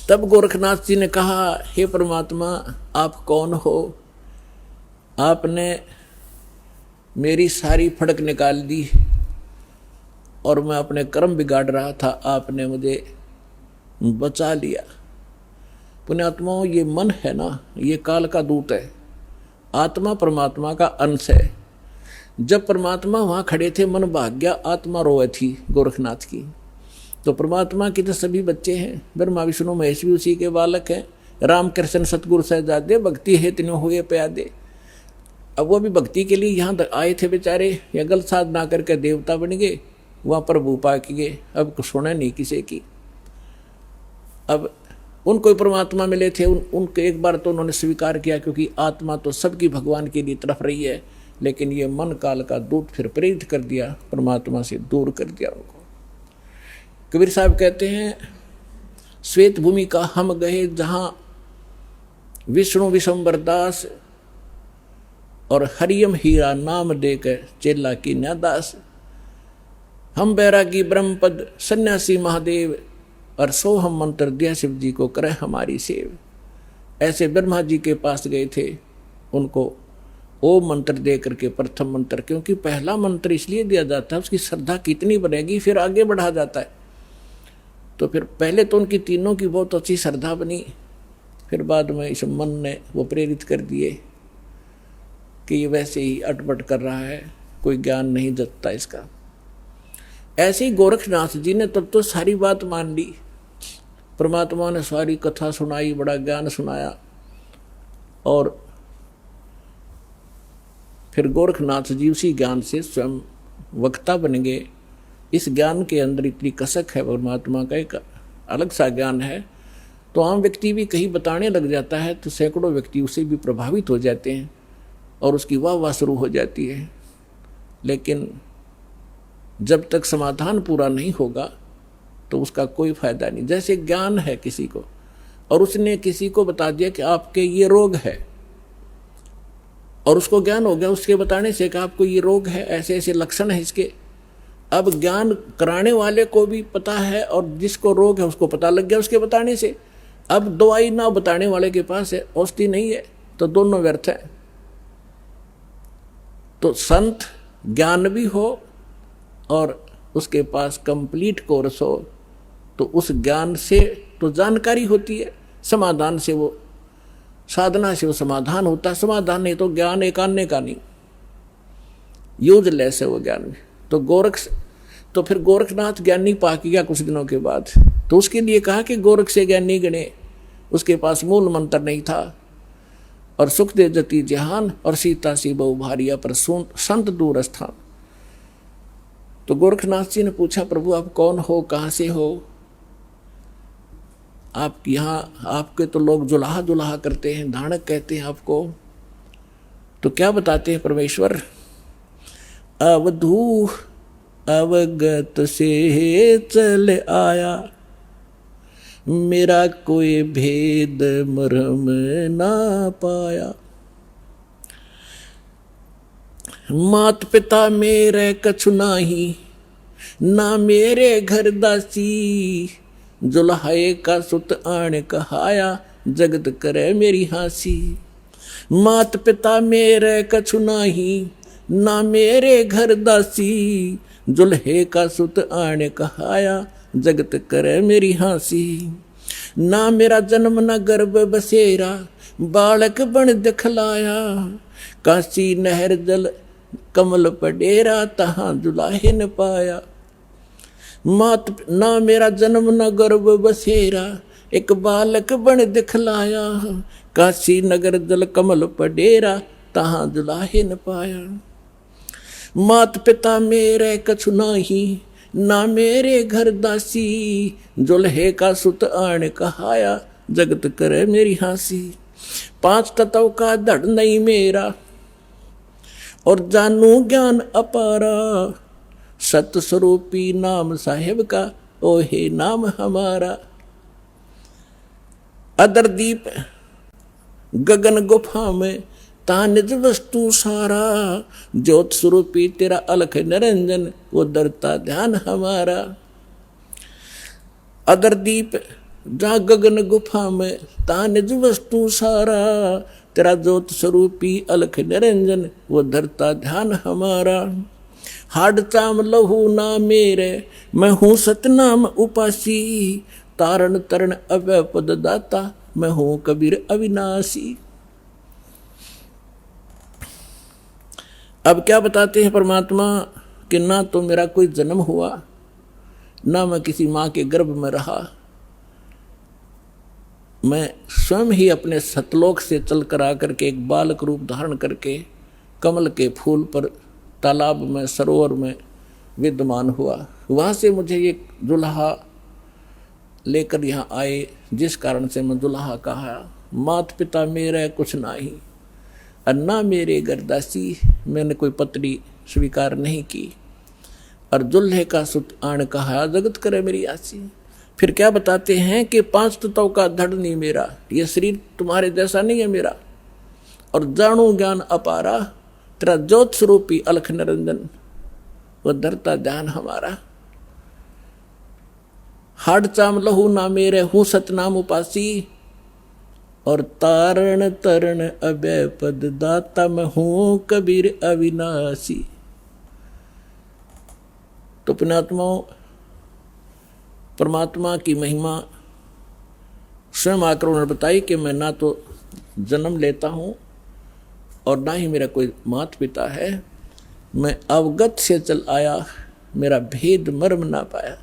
तब गोरखनाथ जी ने कहा, हे परमात्मा, आप कौन हो? आपने मेरी सारी फड़क निकाल दी और मैं अपने कर्म बिगाड़ रहा था, आपने मुझे बचा लिया। पुण्यात्माओं, ये मन है ना, ये काल का दूत है। आत्मा परमात्मा का अंश है। जब परमात्मा वहां खड़े थे, मन भाग गया, आत्मा रोए थी गोरखनाथ की। तो परमात्मा की तो सभी बच्चे हैं, ब्रह्मा विष्णु महेश भी उसी के बालक हैं। राम कृष्ण सतगुरु सहजादे, भक्ति है तीनों हुए प्यादे। अब वो भी भक्ति के लिए यहाँ आए थे बेचारे, या गलत साधना करके देवता बन गए, वहाँ प्रभु पा के गए। अब सुने नहीं किसी की। अब उनको परमात्मा मिले थे, उनको एक बार तो उन्होंने स्वीकार किया, क्योंकि आत्मा तो सबकी भगवान के लिए तरफ रही है। लेकिन ये मन काल का दूत फिर प्रेरित कर दिया, परमात्मा से दूर कर दिया उनको। कबीर साहब कहते हैं, श्वेत भूमि का हम गए जहां विष्णु विशंबर दास और हरियम हीरा नाम देकर चेला की न्यादास। हम बैरागी ब्रह्मपद सन्यासी महादेव और सो हम मंत्र दिया शिव जी को करे हमारी सेव। ऐसे ब्रह्मा जी के पास गए थे, उनको ओम मंत्र दे करके प्रथम मंत्र, क्योंकि पहला मंत्र इसलिए दिया जाता है उसकी श्रद्धा कितनी बनेगी फिर आगे बढ़ा जाता है। तो फिर पहले तो उनकी तीनों की बहुत अच्छी श्रद्धा बनी, फिर बाद में इस मन ने वो प्रेरित कर दिए कि ये वैसे ही अटपट कर रहा है, कोई ज्ञान नहीं जतता इसका। ऐसे ही गोरखनाथ जी ने तब तो सारी बात मान ली। परमात्मा ने सारी कथा सुनाई, बड़ा ज्ञान सुनाया, और फिर गोरखनाथ जी उसी ज्ञान से स्वयं वक्ता बन गए। इस ज्ञान के अंदर इतनी कसक है, परमात्मा का एक अलग सा ज्ञान है। तो आम व्यक्ति भी कहीं बताने लग जाता है तो सैकड़ों व्यक्ति उससे भी प्रभावित हो जाते हैं और उसकी वाह वाह शुरू हो जाती है। लेकिन जब तक समाधान पूरा नहीं होगा तो उसका कोई फायदा नहीं। जैसे ज्ञान है किसी को, और उसने किसी को बता दिया कि आपके ये रोग है, और उसको ज्ञान हो गया उसके बताने से कि आपको ये रोग है, ऐसे ऐसे लक्षण है इसके। अब ज्ञान कराने वाले को भी पता है और जिसको रोग है उसको पता लग गया उसके बताने से। अब दवाई ना बताने वाले के पास है, औषधि नहीं है, तो दोनों व्यर्थ है। तो संत ज्ञान भी हो और उसके पास कंप्लीट कोर्स हो, तो उस ज्ञान से तो जानकारी होती है, समाधान से वो, साधना से वो समाधान होता है। समाधान नहीं तो ज्ञान एक आने का नहीं, यूजलेस है वो ज्ञान। तो फिर गोरखनाथ ज्ञानी पा गया कुछ दिनों के बाद, तो उसके लिए कहा कि गोरख से ज्ञानी गणे। उसके पास मूल मंत्र नहीं था, और सुख दे जति जहान, और सीता सी बहु भारिया पर संत दूर स्थान। तो गोरखनाथ जी ने पूछा, प्रभु आप कौन हो, कहाँ से हो? आप यहाँ, आपके तो लोग जुलाहा जुलाहा करते हैं, धानक कहते हैं आपको, तो क्या बताते हैं परमेश्वर? अवधू अवगत से चल आया, मेरा कोई भेद मरम ना पाया। मात पिता मेरे कछु नाही, ना मेरे घर दासी। जुल्हाए का सुत आण कहाया, जगत करे मेरी हासी। मात पिता मेरे कछु नाही, ना मेरे घर दासी। जुल्हे का सुत आण कहाया, जगत करे मेरी हासी। ना मेरा जन्म न गर्भ बसेरा, बालक बन दिखलाया। काशी नहर जल कमल पडेरा, तहाँ दुलाहे न पाया। ना मेरा जन्म न गर्भ बसेरा, एक बालक बन दिखलाया। काशी नगर जल कमल पडेरा, तहाँ दुलाहे न पाया। मात पिता मेरे कछु नाही, ना मेरे घर दासी। जुल्हे का सुत आण कहाया, जगत करे मेरी हासी। 5 तत्व का धड़ नहीं मेरा, और जानू ज्ञान अपारा। सत स्वरूपी नाम साहेब का, ओहे नाम हमारा। अदर दीप गगन गुफा में, ता निज वस्तु सारा। ज्योत स्वरूपी तेरा अलख निरंजन, वो दरता ध्यान हमारा। अदर दीप जहाँ गगन गुफा में ता निज वस्तु सारा, तेरा ज्योत स्वरूपी अलख निरंजन वो धरता ध्यान हमारा। हाड चाम लहू ना मेरे मैं हूँ सतनाम उपासी, तारण तरण अव्यय पद दाता मैं हूँ कबीर अविनाशी। अब क्या बताते हैं परमात्मा कि ना तो मेरा कोई जन्म हुआ, ना मैं किसी माँ के गर्भ में रहा, मैं स्वयं ही अपने सतलोक से चल कर आकर के एक बालक रूप धारण करके कमल के फूल पर तालाब में सरोवर में विद्यमान हुआ। वहाँ से मुझे ये दुल्हा लेकर यहाँ आए, जिस कारण से मैं दुल्हा कहा। मात पिता मेरा कुछ नाही, अन्ना मेरे गर्दासी, मैंने कोई पत्री स्वीकार नहीं की। और दुल्हे का सुत आण कहा, जगत करे मेरी आसी। फिर क्या बताते हैं कि 5 तत्वों का धड़ नहीं मेरा, ये शरीर तुम्हारे जैसा नहीं है मेरा। और जाणू ज्ञान अपारा, तेरा ज्योत स्वरूपी अलख निरंजन वो धरता ध्यान हमारा। हाड चाम लहू ना मेरे हूँ सतनाम उपासी, और तारण तरण अभय पद दाता मैं हूँ कबीर अविनाशी। तो पुण्यात्माओं, परमात्मा की महिमा स्वयं आकर उन्होंने बताई कि मैं ना तो जन्म लेता हूँ और ना ही मेरा कोई माता पिता है, मैं अवगत से चल आया, मेरा भेद मर्म ना पाया।